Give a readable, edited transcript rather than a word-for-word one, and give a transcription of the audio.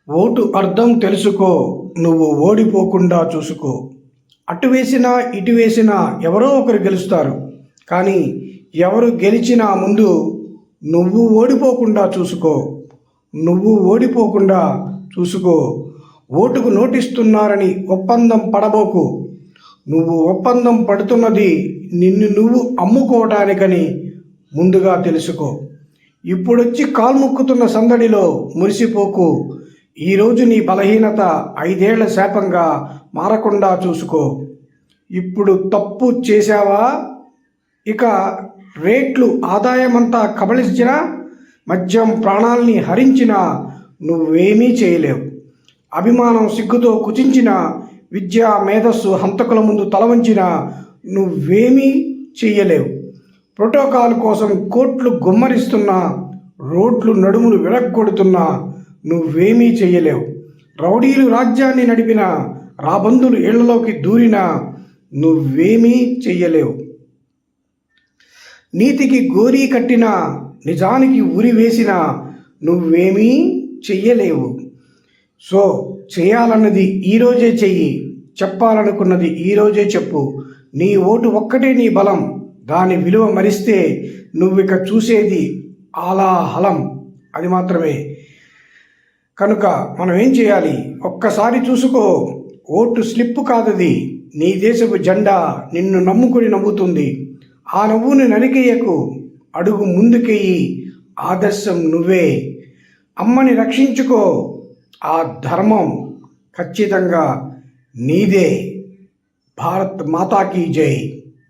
Vote అర్థం తెలుసుకో, నువ్వు ఓడిపోకుండా చూసుకో. అటు వేసినా ఇటు వేసినా ఎవరో ఒకరు గెలుస్తారు. కానీ ఎవరు గెలిచినా ముందు నువ్వు ఓడిపోకుండా చూసుకో. నువ్వు ఓడిపోకుండా చూసుకో. ఓటుకు నోటిస్తున్నారని ఒప్పందం పడబోకు. నువ్వు ఒప్పందం పడుతున్నది నిన్ను నువ్వు అమ్ముకోవడానికని ముందుగా తెలుసుకో. ఇప్పుడొచ్చి కాల్ముక్కుతున్న సందడిలో మురిసిపోకు. ఈరోజు నీ బలహీనత 5 ఏళ్ల శాపంగా మారకుండా చూసుకో. ఇప్పుడు తప్పు చేశావా? ఇక రేట్లు ఆదాయమంతా కబళించినా, మద్యం ప్రాణాల్ని హరించినా నువ్వేమీ చేయలేవు. అభిమానం సిగ్గుతో కుచించిన, విద్యా మేధస్సు హంతకుల ముందు తలవంచిన నువ్వేమీ చెయ్యలేవు. ప్రోటోకాల్ కోసం కోట్లు గుమ్మరిస్తున్నా, రోడ్లు నడుములు విరగ్గొడుతున్నా నువ్వేమీ చెయ్యలేవు. రౌడీలు రాజ్యాన్ని నడిపిన, రాబందులు ఇళ్లలోకి దూరినా నువ్వేమీ చెయ్యలేవు. నీతికి గోరీ కట్టిన, నిజానికి ఉరి వేసిన నువ్వేమీ చెయ్యలేవు. సో చేయాలన్నది ఈరోజే చెయ్యి, చెప్పాలనుకున్నది ఈరోజే చెప్పు. నీ ఓటు ఒక్కటే నీ బలం. దాని విలువ మరిస్తే నువ్విక చూసేది ఆలాహలం, అది మాత్రమే. కనుక మనం ఏం చేయాలి? ఒక్కసారి చూసుకో. ఓటు స్లిప్ కాదది, నీ దేశపు జెండా నిన్ను నమ్ముకుని నవ్వుతుంది. ఆ నవ్వుని నరికేయకు, అడుగు ముందుకెయ్యి. ఆదర్శం నువ్వే. అమ్మని రక్షించుకో. ఆ ధర్మం ఖచ్చితంగా నీదే. భారత్ మాతాకి జై.